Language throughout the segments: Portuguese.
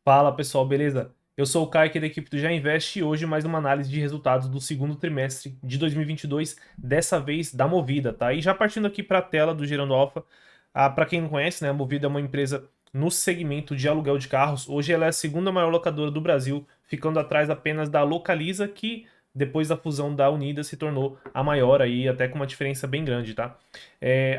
Fala pessoal, beleza? Eu sou o Caio aqui da equipe do Já Invest e hoje mais uma análise de resultados do segundo trimestre de 2022, dessa vez da Movida, tá? E já partindo aqui para a tela do Gerando Alfa, para quem não conhece, né, a Movida é uma empresa no segmento de aluguel de carros. Hoje ela é a segunda maior locadora do Brasil, ficando atrás apenas da Localiza, que depois da fusão da Unida se tornou a maior aí, até com uma diferença bem grande, tá?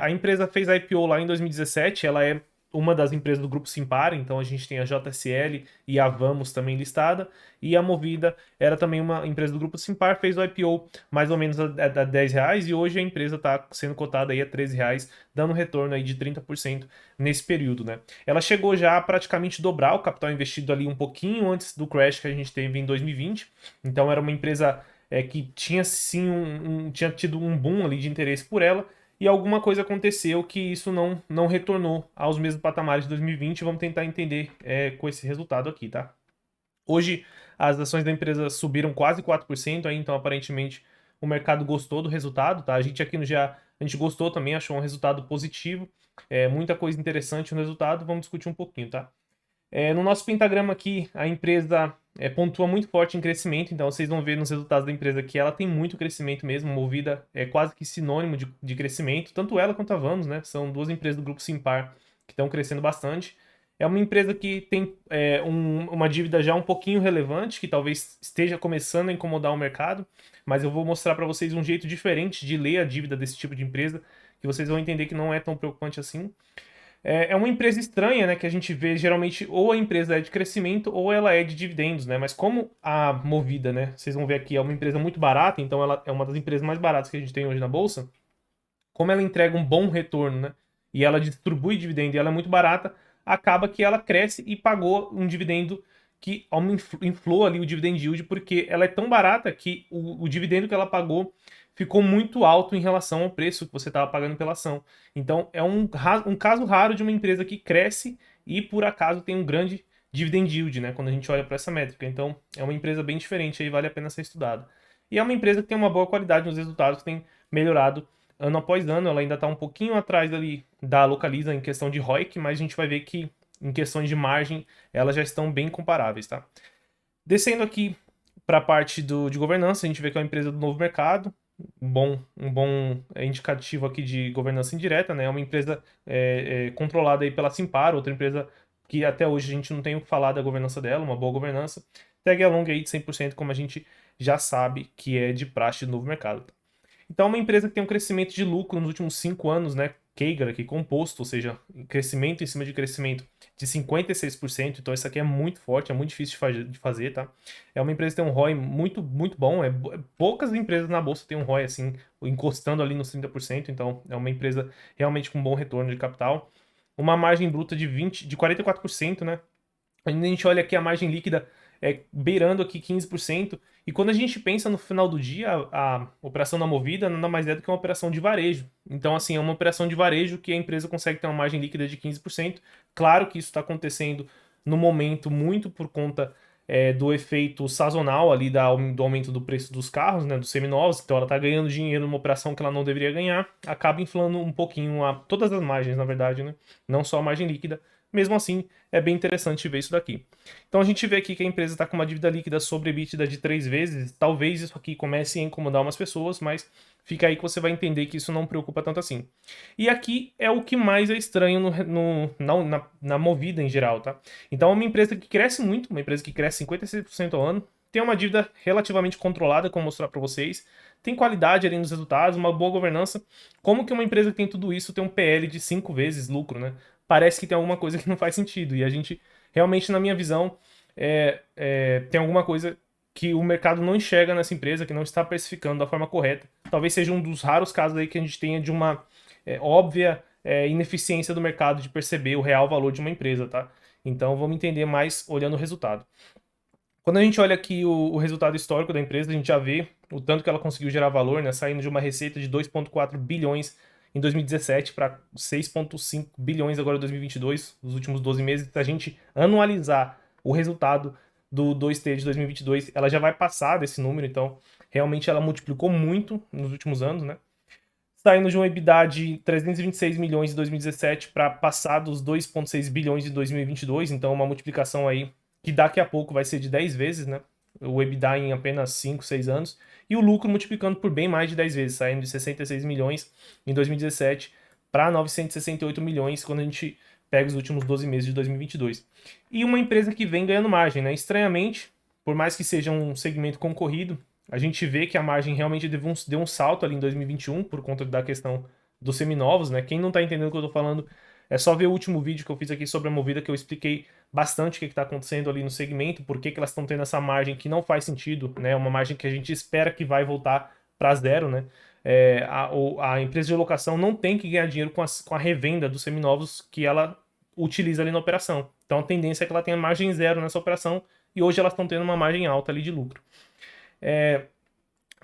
A empresa fez a IPO lá em 2017, ela é uma das empresas do grupo Simpar, então a gente tem a JSL e a Vamos também listada, e a Movida era também uma empresa do grupo Simpar, fez o IPO mais ou menos a R$ 10 e hoje a empresa está sendo cotada aí a R$ 13, dando um retorno aí de 30% nesse período, né? Ela chegou já a praticamente dobrar o capital investido ali um pouquinho antes do crash que a gente teve em 2020, então era uma empresa que tinha sim tinha tido um boom ali de interesse por ela, e alguma coisa aconteceu que isso não retornou aos mesmos patamares de 2020. Vamos tentar entender com esse resultado aqui, tá? Hoje as ações da empresa subiram quase 4%, aí, então aparentemente o mercado gostou do resultado, tá? A gente aqui no GA, a gente gostou também, achou um resultado positivo, muita coisa interessante no resultado, vamos discutir um pouquinho, tá? No nosso pentagrama aqui, a empresa pontua muito forte em crescimento, então vocês vão ver nos resultados da empresa que ela tem muito crescimento mesmo, Movida é quase que sinônimo de crescimento, tanto ela quanto a Vamos, né? São duas empresas do grupo Simpar que estão crescendo bastante. É uma empresa que tem uma dívida já um pouquinho relevante, que talvez esteja começando a incomodar o mercado, mas eu vou mostrar para vocês um jeito diferente de ler a dívida desse tipo de empresa, que vocês vão entender que não é tão preocupante assim. É uma empresa estranha, né? Que a gente vê geralmente ou a empresa é de crescimento ou ela é de dividendos, né? Mas como a Movida, né? Vocês vão ver aqui, é uma empresa muito barata, então ela é uma das empresas mais baratas que a gente tem hoje na bolsa. Como ela entrega um bom retorno, né? E ela distribui dividendo e ela é muito barata, acaba que ela cresce e pagou um dividendo que inflou ali o dividend yield, porque ela é tão barata que o dividendo que ela pagou ficou muito alto em relação ao preço que você estava pagando pela ação. Então é um caso raro de uma empresa que cresce e por acaso tem um grande dividend yield, né? Quando a gente olha para essa métrica. Então é uma empresa bem diferente aí, vale a pena ser estudada. E é uma empresa que tem uma boa qualidade nos resultados, tem melhorado ano após ano. Ela ainda está um pouquinho atrás ali da Localiza em questão de ROIC, mas a gente vai ver que em questões de margem elas já estão bem comparáveis, tá? Descendo aqui para a parte de governança, a gente vê que é uma empresa do novo mercado, um bom indicativo aqui de governança indireta, né? É uma empresa controlada aí pela Simpar, outra empresa que até hoje a gente não tem o que falar da governança dela, uma boa governança. Tag along aí de 100%, como a gente já sabe que é de praxe do novo mercado. Então, é uma empresa que tem um crescimento de lucro nos últimos 5 anos, né? CAGR aqui composto, ou seja, crescimento em cima de crescimento de 56%. Então, isso aqui é muito forte, é muito difícil de fazer, tá? É uma empresa que tem um ROI muito, muito bom. Poucas empresas na bolsa têm um ROI assim, encostando ali nos 30%. Então, é uma empresa realmente com bom retorno de capital. Uma margem bruta de 44%, né? A gente olha aqui a margem líquida beirando aqui 15%. E quando a gente pensa no final do dia, a operação da Movida nada mais é do que uma operação de varejo. Então, assim, é uma operação de varejo que a empresa consegue ter uma margem líquida de 15%. Claro que isso está acontecendo no momento muito por conta do efeito sazonal ali do aumento do preço dos carros, né, dos seminovos. Então, ela está ganhando dinheiro numa operação que ela não deveria ganhar, acaba inflando um pouquinho todas as margens, na verdade, né? Não só a margem líquida. Mesmo assim, é bem interessante ver isso daqui. Então a gente vê aqui que a empresa está com uma dívida líquida sobre EBITDA de 3 vezes. Talvez isso aqui comece a incomodar umas pessoas, mas fica aí que você vai entender que isso não preocupa tanto assim. E aqui é o que mais é estranho na Movida em geral, tá? Então é uma empresa que cresce muito, uma empresa que cresce 56% ao ano, tem uma dívida relativamente controlada, como mostrar para vocês, tem qualidade ali nos resultados, uma boa governança. Como que uma empresa que tem tudo isso tem um PL de 5 vezes lucro, né? Parece que tem alguma coisa que não faz sentido. E a gente, realmente, na minha visão, tem alguma coisa que o mercado não enxerga nessa empresa, que não está precificando da forma correta. Talvez seja um dos raros casos aí que a gente tenha de uma óbvia ineficiência do mercado de perceber o real valor de uma empresa, tá? Então vamos entender mais olhando o resultado. Quando a gente olha aqui o resultado histórico da empresa, a gente já vê o tanto que ela conseguiu gerar valor, né? Saindo de uma receita de 2,4 bilhões em 2017 para 6,5 bilhões agora em 2022, nos últimos 12 meses. Se a gente anualizar o resultado do 2T de 2022, ela já vai passar desse número, então realmente ela multiplicou muito nos últimos anos, né? Saindo de um EBITDA de 326 milhões em 2017 para passar dos 2,6 bilhões de 2022, então uma multiplicação aí que daqui a pouco vai ser de 10 vezes, né? O EBITDA em apenas 5, 6 anos, e o lucro multiplicando por bem mais de 10 vezes, saindo de 66 milhões em 2017 para 968 milhões quando a gente pega os últimos 12 meses de 2022. E uma empresa que vem ganhando margem, né? Estranhamente, por mais que seja um segmento concorrido, a gente vê que a margem realmente deu um salto ali em 2021 por conta da questão dos seminovos, né? Quem não tá entendendo o que eu tô falando, é só ver o último vídeo que eu fiz aqui sobre a Movida, que eu expliquei bastante o que está acontecendo ali no segmento, por que elas estão tendo essa margem que não faz sentido, né? Uma margem que a gente espera que vai voltar para zero, né? A empresa de locação não tem que ganhar dinheiro com a revenda dos seminovos que ela utiliza ali na operação. Então a tendência é que ela tenha margem zero nessa operação e hoje elas estão tendo uma margem alta ali de lucro.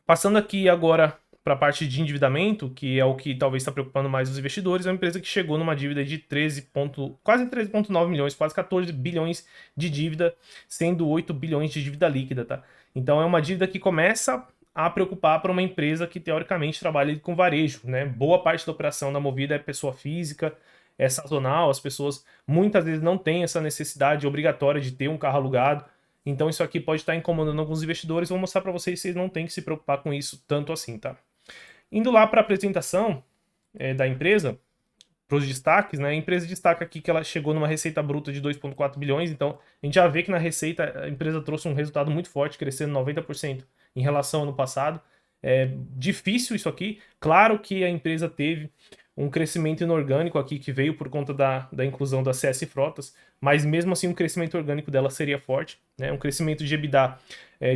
Passando aqui agora para a parte de endividamento, que é o que talvez está preocupando mais os investidores, é uma empresa que chegou numa dívida de quase 13,9 milhões, quase 14 bilhões de dívida, sendo 8 bilhões de dívida líquida, tá? Então é uma dívida que começa a preocupar para uma empresa que teoricamente trabalha com varejo, né? Boa parte da operação da Movida é pessoa física, é sazonal, as pessoas muitas vezes não têm essa necessidade obrigatória de ter um carro alugado. Então isso aqui pode estar incomodando alguns investidores. Vou mostrar para vocês que vocês não têm que se preocupar com isso tanto assim, tá? Indo lá para a apresentação da empresa, para os destaques, né? A empresa destaca aqui que ela chegou numa receita bruta de 2,4 bilhões, então a gente já vê que na receita a empresa trouxe um resultado muito forte, crescendo 90% em relação ao ano passado. É difícil isso aqui. Claro que a empresa teve um crescimento inorgânico aqui que veio por conta da inclusão da CS Frotas, mas mesmo assim o crescimento orgânico dela seria forte, né? Um crescimento de EBITDA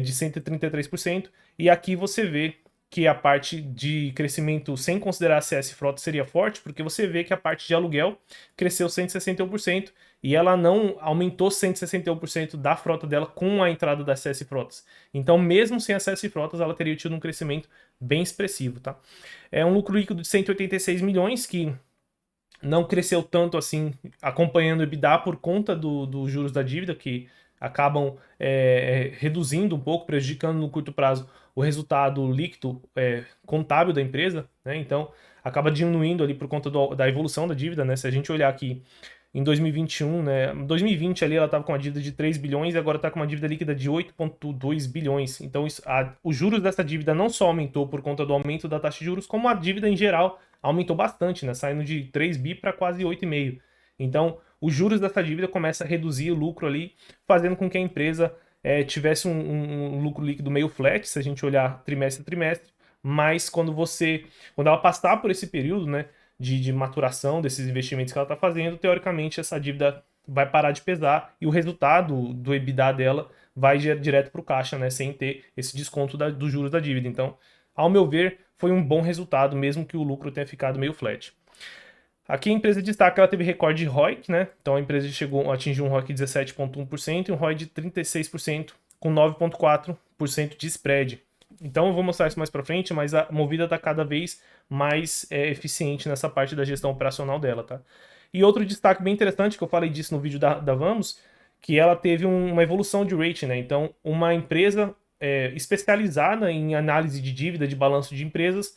de 133%, e aqui você vê que a parte de crescimento sem considerar a CS Frota seria forte, porque você vê que a parte de aluguel cresceu 161% e ela não aumentou 161% da frota dela com a entrada da CS Frotas. Então, mesmo sem a CS Frotas, ela teria tido um crescimento bem expressivo, tá? É um lucro líquido de 186 milhões, que não cresceu tanto assim, acompanhando o EBITDA por conta dos juros da dívida, que acabam reduzindo um pouco, prejudicando no curto prazo o resultado líquido contábil da empresa, né? Então acaba diminuindo ali por conta da evolução da dívida, né? Se a gente olhar aqui em 2021, né? 2020 ali ela estava com uma dívida de 3 bilhões e agora está com uma dívida líquida de 8,2 bilhões. Então os juros dessa dívida não só aumentou por conta do aumento da taxa de juros, como a dívida em geral aumentou bastante, né? Saindo de 3 bi para quase 8,5. Então, os juros dessa dívida começam a reduzir o lucro ali, fazendo com que a empresa tivesse um lucro líquido meio flat, se a gente olhar trimestre a trimestre, mas quando ela passar por esse período, né, de maturação desses investimentos que ela está fazendo, teoricamente essa dívida vai parar de pesar e o resultado do EBITDA dela vai direto para o caixa, né, sem ter esse desconto dos juros da dívida. Então, ao meu ver, foi um bom resultado, mesmo que o lucro tenha ficado meio flat. Aqui a empresa destaca que ela teve recorde de ROIC, né? Então a empresa atingiu um ROIC de 17,1% e um ROI de 36%, com 9,4% de spread. Então eu vou mostrar isso mais para frente, mas a Movida está cada vez mais eficiente nessa parte da gestão operacional dela, tá? E outro destaque bem interessante, que eu falei disso no vídeo da Vamos, que ela teve uma evolução de rating, né? Então uma empresa especializada em análise de dívida, de balanço de empresas,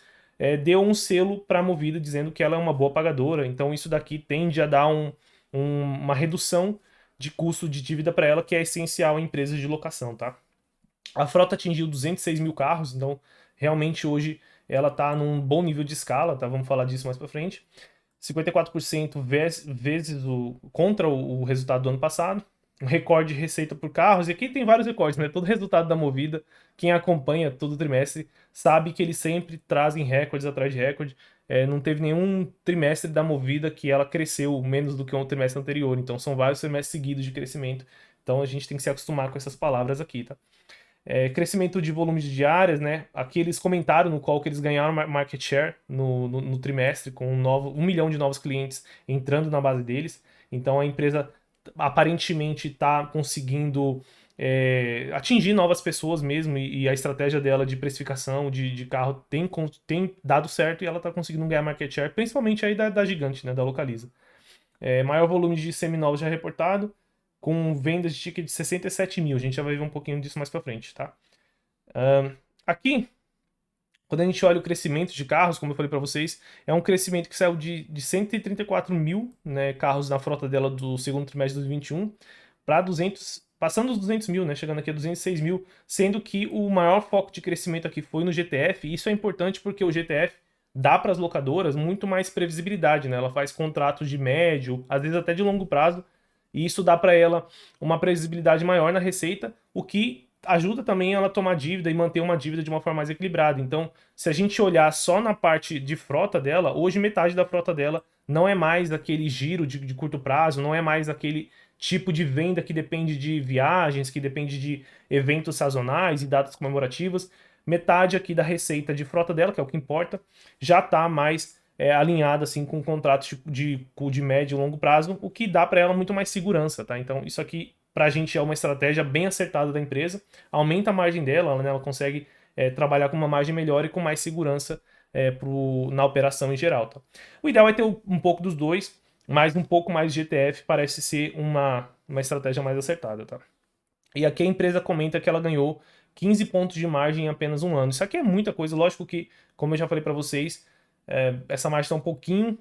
deu um selo para a Movida dizendo que ela é uma boa pagadora. Então isso daqui tende a dar uma redução de custo de dívida para ela, que é essencial em empresas de locação, tá? A frota atingiu 206 mil carros, então realmente hoje ela está num bom nível de escala, tá? Vamos falar disso mais para frente. 54% vezes contra o resultado do ano passado. Um recorde de receita por carros, e aqui tem vários recordes, né? Todo resultado da Movida, quem acompanha todo trimestre, sabe que eles sempre trazem recordes atrás de recorde. Não teve nenhum trimestre da Movida que ela cresceu menos do que o trimestre anterior, então são vários trimestres seguidos de crescimento. Então a gente tem que se acostumar com essas palavras aqui, tá? Crescimento de volume de diárias, né? Aqui eles comentaram no qual que eles ganharam market share no trimestre, com 1 milhão de novos clientes entrando na base deles. Então a empresa aparentemente está conseguindo atingir novas pessoas mesmo, e a estratégia dela de precificação de carro tem dado certo, e ela está conseguindo ganhar market share, principalmente aí da Gigante, né? Da Localiza. Maior volume de seminovos já reportado, com vendas de ticket de 67 mil. A gente já vai ver um pouquinho disso mais pra frente, tá? Aqui, quando a gente olha o crescimento de carros, como eu falei para vocês, é um crescimento que saiu de 134 mil, né, carros na frota dela do segundo trimestre de 2021 para passando os 200 mil, né? Chegando aqui a 206 mil, sendo que o maior foco de crescimento aqui foi no GTF. E isso é importante porque o GTF dá para as locadoras muito mais previsibilidade, né? Ela faz contratos de médio, às vezes até de longo prazo, e isso dá para ela uma previsibilidade maior na receita, o que ajuda também ela a tomar dívida e manter uma dívida de uma forma mais equilibrada. Então, se a gente olhar só na parte de frota dela, hoje metade da frota dela não é mais aquele giro de curto prazo, não é mais aquele tipo de venda que depende de viagens, que depende de eventos sazonais e datas comemorativas. Metade aqui da receita de frota dela, que é o que importa, já está mais alinhada assim, com contratos de médio e longo prazo, o que dá para ela muito mais segurança. Tá? Então, isso aqui para a gente é uma estratégia bem acertada da empresa, aumenta a margem dela, né? Ela consegue trabalhar com uma margem melhor e com mais segurança na operação em geral. Tá? O ideal é ter um pouco dos dois, mas um pouco mais de GTF parece ser uma estratégia mais acertada. Tá? E aqui a empresa comenta que ela ganhou 15 pontos de margem em apenas um ano. Isso aqui é muita coisa, lógico que, como eu já falei para vocês, essa margem está um pouquinho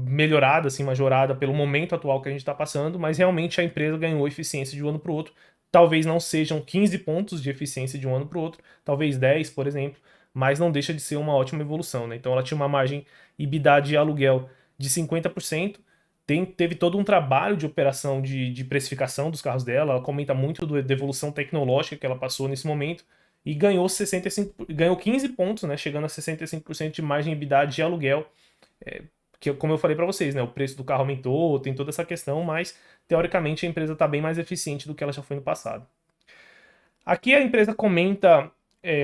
melhorada, assim, majorada pelo momento atual que a gente está passando, mas realmente a empresa ganhou eficiência de um ano para o outro. Talvez não sejam 15 pontos de eficiência de um ano para o outro, talvez 10, por exemplo, mas não deixa de ser uma ótima evolução. Né? Então ela tinha uma margem EBITDA de aluguel de 50%, teve todo um trabalho de operação de precificação dos carros dela, ela comenta muito da evolução tecnológica que ela passou nesse momento, e ganhou 65, ganhou 15 pontos, né, chegando a 65% de margem EBITDA de aluguel, que como eu falei para vocês, né, o preço do carro aumentou, tem toda essa questão, mas teoricamente a empresa está bem mais eficiente do que ela já foi no passado. Aqui a empresa comenta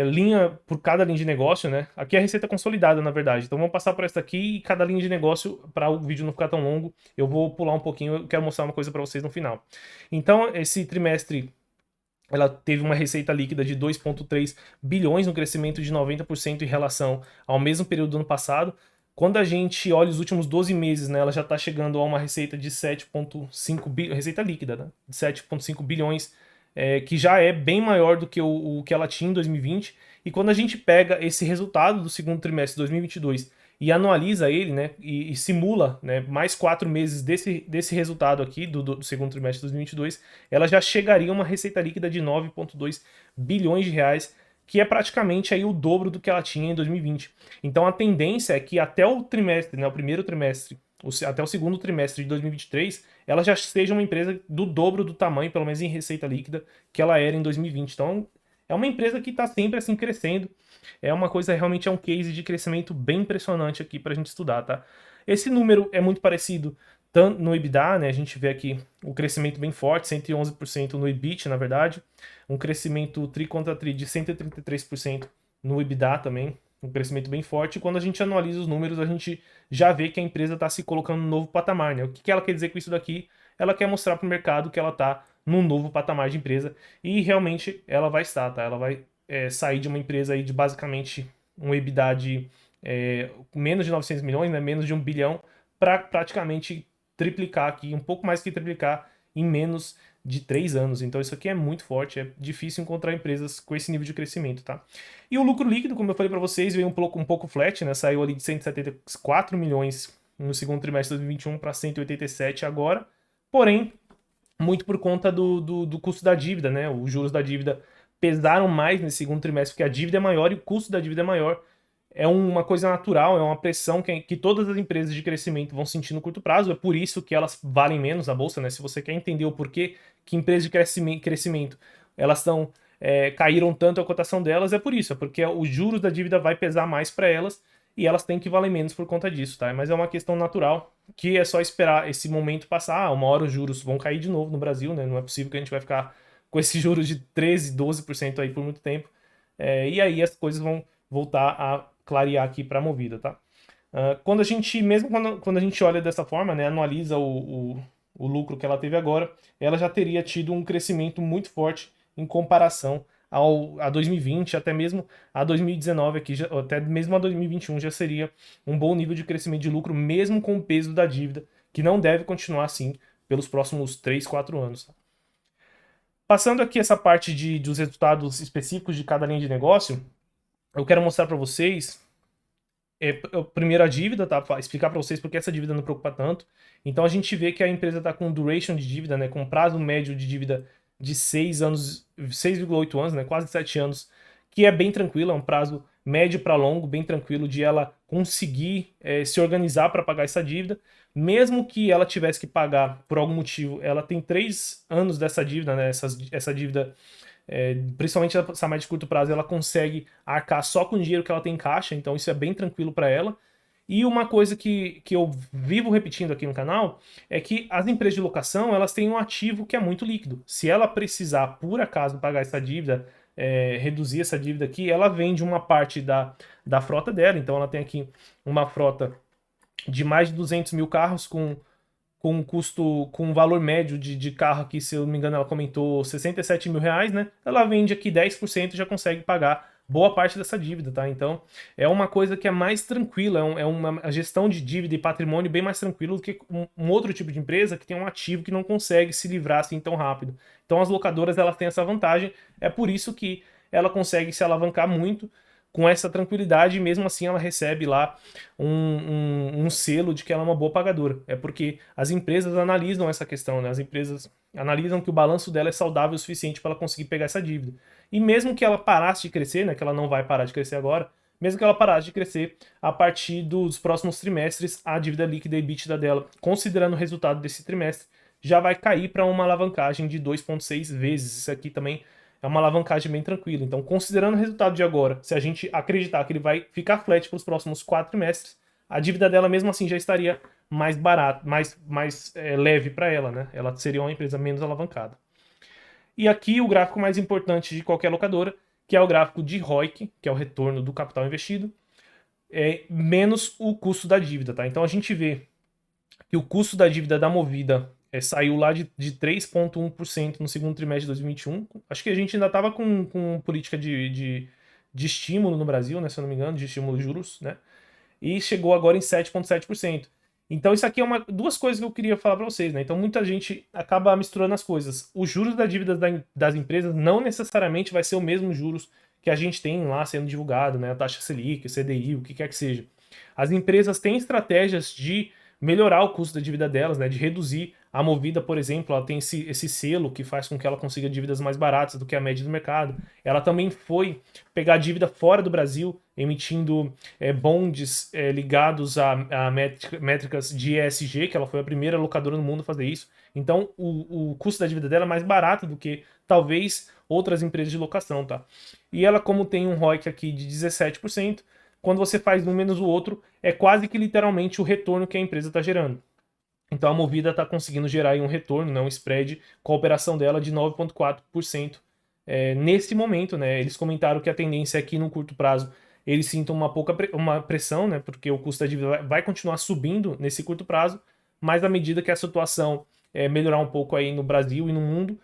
linha por cada linha de negócio, né? Aqui é a receita consolidada, na verdade. Então vamos passar por essa aqui e cada linha de negócio, para o vídeo não ficar tão longo, eu vou pular um pouquinho, eu quero mostrar uma coisa para vocês no final. Então, esse trimestre ela teve uma receita líquida de 2,3 bilhões, um crescimento de 90% em relação ao mesmo período do ano passado. Quando a gente olha os últimos 12 meses, né, ela já está chegando a uma receita de 7,5 bilhões, receita líquida, né, de 7,5 bilhões, que já é bem maior do que o que ela tinha em 2020. E quando a gente pega esse resultado do segundo trimestre de 2022 e analisa ele, né, e simula, né, mais 4 meses desse resultado aqui do segundo trimestre de 2022, ela já chegaria a uma receita líquida de 9,2 bilhões de reais, que é praticamente aí o dobro do que ela tinha em 2020. Então a tendência é que até o trimestre, né, o primeiro trimestre, até o segundo trimestre de 2023, ela já seja uma empresa do dobro do tamanho, pelo menos em receita líquida, que ela era em 2020. Então é uma empresa que está sempre assim crescendo. É uma coisa, realmente é um case de crescimento bem impressionante aqui para a gente estudar, tá? Esse número é muito parecido tanto no EBITDA, né? A gente vê aqui o crescimento bem forte, 111% no EBIT, na verdade. Um crescimento tri contra tri de 133% no EBITDA também. Um crescimento bem forte. E quando a gente analisa os números, a gente já vê que a empresa está se colocando num novo patamar, né? O que ela quer dizer com isso daqui? Ela quer mostrar para o mercado que ela está num novo patamar de empresa. E realmente ela vai estar, tá? Ela vai sair de uma empresa aí de basicamente um EBITDA de menos de 900 milhões, né, menos de 1 bilhão, para praticamente triplicar aqui, um pouco mais que triplicar em menos de 3 anos. Então isso aqui é muito forte, é difícil encontrar empresas com esse nível de crescimento, tá? E o lucro líquido, como eu falei para vocês, veio um pouco flat, né? Saiu ali de 174 milhões no segundo trimestre de 2021 para 187 agora. Porém, muito por conta do custo da dívida, né? Os juros da dívida pesaram mais nesse segundo trimestre, porque a dívida é maior e o custo da dívida é maior. É uma coisa natural, é uma pressão que todas as empresas de crescimento vão sentir no curto prazo, é por isso que elas valem menos na bolsa, né? Se você quer entender o porquê que empresas de crescimento elas estão caíram tanto a cotação delas, é por isso, é porque os juros da dívida vai pesar mais para elas e elas têm que valer menos por conta disso, tá? Mas é uma questão natural que é só esperar esse momento passar. Uma hora os juros vão cair de novo no Brasil, né? Não é possível que a gente vai ficar com esses juros de 13, 12% aí por muito tempo. E aí as coisas vão voltar a clarear aqui para a Movida, tá? Quando a gente, mesmo quando a gente olha dessa forma, né, analisa o lucro que ela teve agora, ela já teria tido um crescimento muito forte em comparação a 2020, até mesmo a 2019 aqui, até mesmo a 2021 já seria um bom nível de crescimento de lucro, mesmo com o peso da dívida, que não deve continuar assim pelos próximos 3, 4 anos. Tá? Passando aqui essa parte dos resultados específicos de cada linha de negócio, eu quero mostrar para vocês primeiro a dívida, tá? Pra explicar para vocês porque essa dívida não preocupa tanto. Então a gente vê que a empresa está com duration de dívida, né? Com prazo médio de dívida de 6 anos, 6,8 anos, né, quase 7 anos, que é bem tranquilo, é um prazo médio para longo, bem tranquilo de ela conseguir se organizar para pagar essa dívida. Mesmo que ela tivesse que pagar por algum motivo, ela tem 3 anos dessa dívida, né, essa dívida, principalmente essa média de curto prazo, ela consegue arcar só com o dinheiro que ela tem em caixa, então isso é bem tranquilo para ela. E uma coisa que eu vivo repetindo aqui no canal é que as empresas de locação, elas têm um ativo que é muito líquido. Se ela precisar, por acaso, pagar essa dívida, reduzir essa dívida aqui, ela vende uma parte da frota dela. Então ela tem aqui uma frota de mais de 200 mil carros com um custo, com um valor médio de carro aqui, se eu não me engano, ela comentou 67 mil reais, né? Ela vende aqui 10% e já consegue pagar boa parte dessa dívida, tá? Então, é uma coisa que é mais tranquila, é uma gestão de dívida e patrimônio bem mais tranquilo do que um outro tipo de empresa que tem um ativo que não consegue se livrar assim tão rápido. Então, as locadoras, elas têm essa vantagem, é por isso que ela consegue se alavancar muito com essa tranquilidade e mesmo assim ela recebe lá um selo de que ela é uma boa pagadora. É porque as empresas analisam essa questão, né? As empresas analisam que o balanço dela é saudável o suficiente para ela conseguir pegar essa dívida. E mesmo que ela parasse de crescer, né? Que ela não vai parar de crescer agora, mesmo que ela parasse de crescer, a partir dos próximos trimestres, a dívida líquida e EBITDA dela, considerando o resultado desse trimestre, já vai cair para uma alavancagem de 2,6 vezes. Isso aqui também é uma alavancagem bem tranquila. Então, considerando o resultado de agora, se a gente acreditar que ele vai ficar flat para os próximos 4 trimestres, a dívida dela mesmo assim já estaria mais barata, mais leve para ela, né? Ela seria uma empresa menos alavancada. E aqui o gráfico mais importante de qualquer locadora, que é o gráfico de ROIC, que é o retorno do capital investido, menos o custo da dívida, tá? Então a gente vê que o custo da dívida da Movida saiu lá de 3,1% no segundo trimestre de 2021. Acho que a gente ainda estava com política de estímulo no Brasil, né, se eu não me engano, de estímulo de juros, né? E chegou agora em 7,7%. Então isso aqui é duas coisas que eu queria falar para vocês, né? Então muita gente acaba misturando as coisas. Os juros da dívida das empresas não necessariamente vai ser o mesmo juros que a gente tem lá sendo divulgado, né? A taxa Selic, CDI, o que quer que seja. As empresas têm estratégias de melhorar o custo da dívida delas, né? De reduzir. A Movida, por exemplo, ela tem esse selo que faz com que ela consiga dívidas mais baratas do que a média do mercado. Ela também foi pegar dívida fora do Brasil, emitindo bondes ligados a métricas de ESG, que ela foi a primeira locadora no mundo a fazer isso. Então, o custo da dívida dela é mais barato do que talvez outras empresas de locação, tá? E ela, como tem um ROIC aqui de 17%, quando você faz um menos o outro, é quase que literalmente o retorno que a empresa está gerando. Então a Movida está conseguindo gerar aí um retorno, né, um spread com a operação dela de 9,4% nesse momento, né? Eles comentaram que a tendência é que no curto prazo eles sintam uma pressão, né? Porque o custo da dívida vai continuar subindo nesse curto prazo, mas à medida que a situação melhorar um pouco aí no Brasil e no mundo,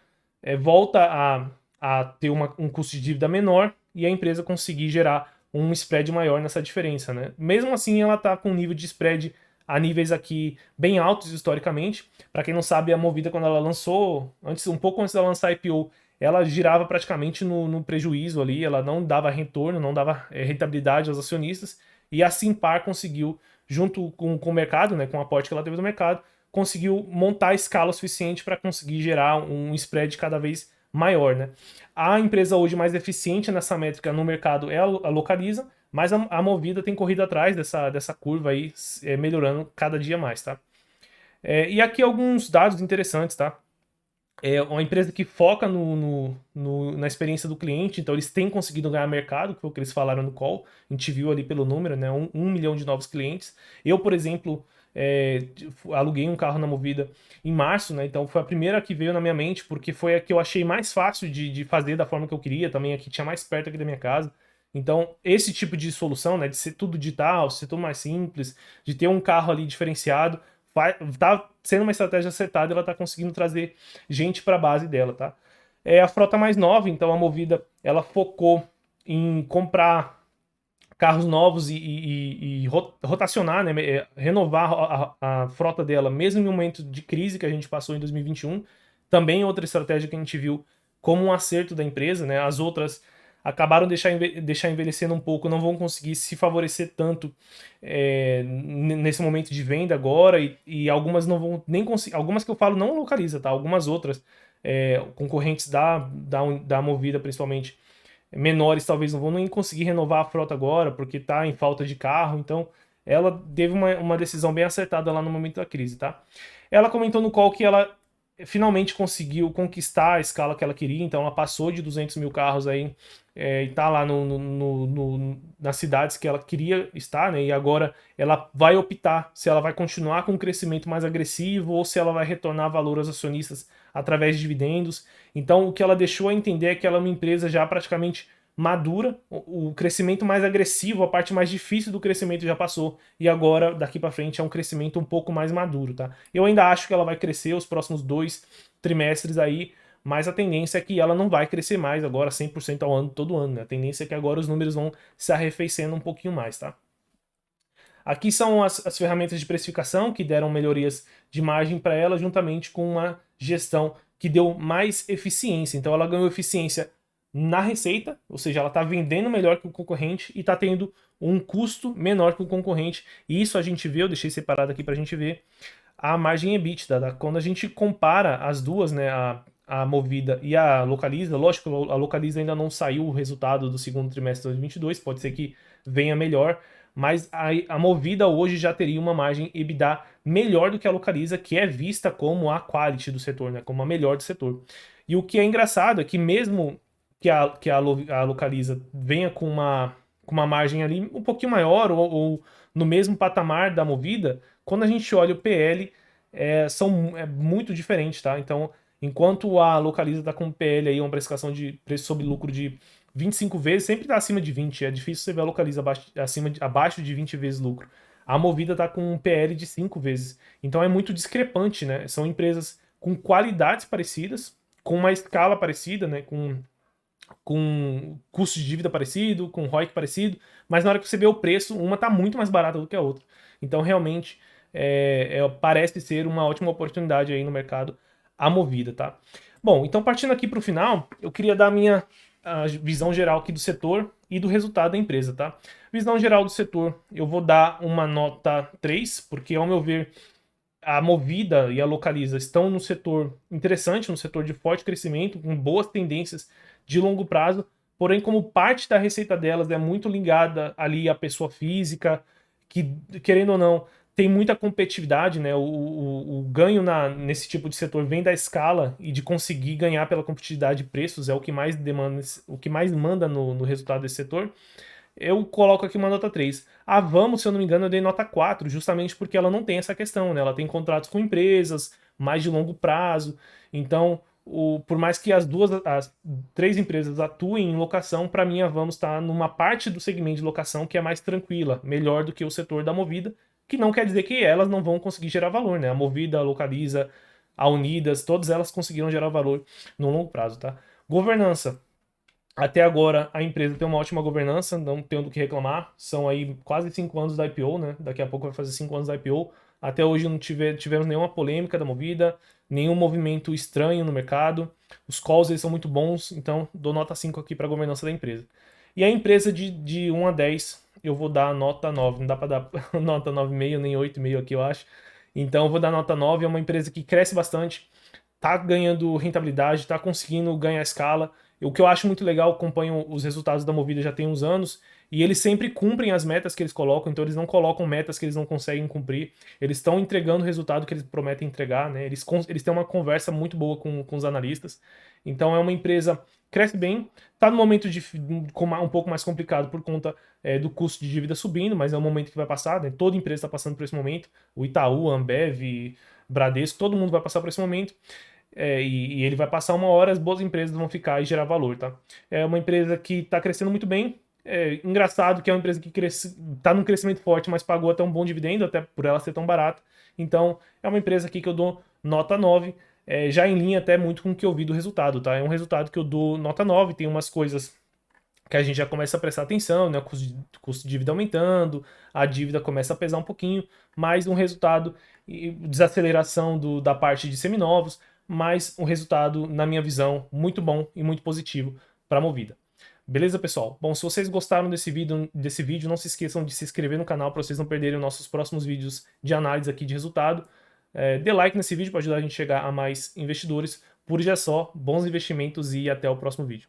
volta a ter um custo de dívida menor e a empresa conseguir gerar um spread maior nessa diferença, né? Mesmo assim, ela está com um nível de spread a níveis aqui bem altos historicamente. Para quem não sabe, a Movida, quando ela lançou, um pouco antes de lançar a IPO, ela girava praticamente no prejuízo ali, ela não dava retorno, não dava rentabilidade aos acionistas, e a Simpar conseguiu, junto com o mercado, né, com o aporte que ela teve do mercado, conseguiu montar a escala suficiente para conseguir gerar um spread cada vez maior. Né? A empresa hoje mais eficiente nessa métrica no mercado é a Localiza, mas a Movida tem corrido atrás dessa curva aí, melhorando cada dia mais, tá? E aqui alguns dados interessantes, tá? É uma empresa que foca na experiência do cliente, então eles têm conseguido ganhar mercado, que foi o que eles falaram no call, a gente viu ali pelo número, né? 1 milhão de novos clientes. Eu, por exemplo, aluguei um carro na Movida em março, né? Então foi a primeira que veio na minha mente, porque foi a que eu achei mais fácil de fazer da forma que eu queria, também aqui tinha mais perto aqui da minha casa. Então, esse tipo de solução, né, de ser tudo digital, ser tudo mais simples, de ter um carro ali diferenciado, tá sendo uma estratégia acertada e ela tá conseguindo trazer gente para a base dela, tá? É a frota mais nova, então a Movida, ela focou em comprar carros novos e rotacionar, né, renovar a frota dela, mesmo em um momento de crise que a gente passou em 2021. Também outra estratégia que a gente viu como um acerto da empresa, né? As outras acabaram deixar envelhecendo um pouco, não vão conseguir se favorecer tanto nesse momento de venda agora, e algumas não vão nem conseguir, algumas que eu falo não localiza, tá? Algumas outras concorrentes da Movida, principalmente, menores, talvez não vão nem conseguir renovar a frota agora, porque está em falta de carro. Então, ela teve uma decisão bem acertada lá no momento da crise, tá? Ela comentou no call que ela finalmente conseguiu conquistar a escala que ela queria, então ela passou de 200 mil carros aí, e tá lá nas cidades que ela queria estar, né? E agora ela vai optar se ela vai continuar com um crescimento mais agressivo ou se ela vai retornar valor aos acionistas através de dividendos. Então, o que ela deixou a entender é que ela é uma empresa já praticamente madura, o crescimento mais agressivo, a parte mais difícil do crescimento já passou, e agora, daqui para frente, é um crescimento um pouco mais maduro, tá? Eu ainda acho que ela vai crescer os próximos 2 trimestres aí, mas a tendência é que ela não vai crescer mais agora 100% ao ano, todo ano, né? A tendência é que agora os números vão se arrefecendo um pouquinho mais, tá? Aqui são as ferramentas de precificação que deram melhorias de margem para ela, juntamente com uma gestão que deu mais eficiência. Então ela ganhou eficiência na receita, ou seja, ela está vendendo melhor que o concorrente e está tendo um custo menor que o concorrente. E isso a gente vê, eu deixei separado aqui para a gente ver, a margem EBITDA. Tá? Quando a gente compara as duas, né, a Movida e a Localiza, lógico, a Localiza ainda não saiu o resultado do segundo trimestre de 2022, pode ser que venha melhor, mas a Movida hoje já teria uma margem EBITDA melhor do que a Localiza, que é vista como a quality do setor, né, como a melhor do setor. E o que é engraçado é que mesmo que a Localiza venha com uma margem ali um pouquinho maior ou no mesmo patamar da Movida, quando a gente olha o PL, é muito diferente, tá? Então, enquanto a Localiza está com um PL aí, uma precificação de preço sobre lucro de 25 vezes, sempre está acima de 20. É difícil você ver a Localiza abaixo de 20 vezes lucro. A Movida está com um PL de 5 vezes. Então é muito discrepante, né? São empresas com qualidades parecidas, com uma escala parecida, né? Com custo de dívida parecido, com ROIC parecido, mas na hora que você vê o preço, uma está muito mais barata do que a outra. Então, realmente, parece ser uma ótima oportunidade aí no mercado a Movida, tá? Bom, então partindo aqui para o final, eu queria dar a visão geral aqui do setor e do resultado da empresa, tá? Visão geral do setor, eu vou dar uma nota 3, porque ao meu ver, a Movida e a Localiza estão no setor interessante, no setor de forte crescimento, com boas tendências de longo prazo, porém, como parte da receita delas é muito ligada ali à pessoa física, que, querendo ou não, tem muita competitividade, né? O ganho nesse tipo de setor vem da escala e de conseguir ganhar pela competitividade de preços, é o que mais demanda, o que mais manda no resultado desse setor. Eu coloco aqui uma nota 3. A Vamos, se eu não me engano, eu dei nota 4, justamente porque ela não tem essa questão, né? Ela tem contratos com empresas, mais de longo prazo. Então, por mais que as 3 empresas atuem em locação, para mim a Vamos está numa parte do segmento de locação que é mais tranquila, melhor do que o setor da Movida, que não quer dizer que elas não vão conseguir gerar valor, né? A Movida, a Localiza, a Unidas, todas elas conseguiram gerar valor no longo prazo, tá? Governança. Até agora, a empresa tem uma ótima governança, não tenho do que reclamar. São aí quase 5 anos da IPO, né? Daqui a pouco vai fazer 5 anos da IPO. Até hoje não tivemos nenhuma polêmica da Movida, nenhum movimento estranho no mercado. Os calls eles são muito bons, então dou nota 5 aqui para a governança da empresa. E a empresa de 1 a 10, eu vou dar nota 9. Não dá para dar nota 9,5 nem 8,5 aqui, eu acho. Então eu vou dar nota 9. É uma empresa que cresce bastante, tá ganhando rentabilidade, tá conseguindo ganhar escala. O que eu acho muito legal, acompanho os resultados da Movida já tem uns anos, e eles sempre cumprem as metas que eles colocam, então eles não colocam metas que eles não conseguem cumprir, eles estão entregando o resultado que eles prometem entregar, né? Eles têm uma conversa muito boa com os analistas. Então é uma empresa cresce bem, está no momento um pouco mais complicado por conta do custo de dívida subindo, mas é um momento que vai passar, né? Toda empresa está passando por esse momento, o Itaú, a Ambev, Bradesco, todo mundo vai passar por esse momento. E ele vai passar uma hora, as boas empresas vão ficar e gerar valor, tá? É uma empresa que está crescendo muito bem. É engraçado que é uma empresa que está num crescimento forte, mas pagou até um bom dividendo, até por ela ser tão barata. Então, é uma empresa aqui que eu dou nota 9, já em linha até muito com o que eu vi do resultado, tá? É um resultado que eu dou nota 9, tem umas coisas que a gente já começa a prestar atenção, né? O custo de dívida aumentando, a dívida começa a pesar um pouquinho, mas um resultado, desaceleração da parte de seminovos, mas um resultado, na minha visão, muito bom e muito positivo para a Movida. Beleza, pessoal? Bom, se vocês gostaram desse vídeo, não se esqueçam de se inscrever no canal para vocês não perderem os nossos próximos vídeos de análise aqui de resultado. Dê like nesse vídeo para ajudar a gente a chegar a mais investidores. Por hoje é só, bons investimentos e até o próximo vídeo.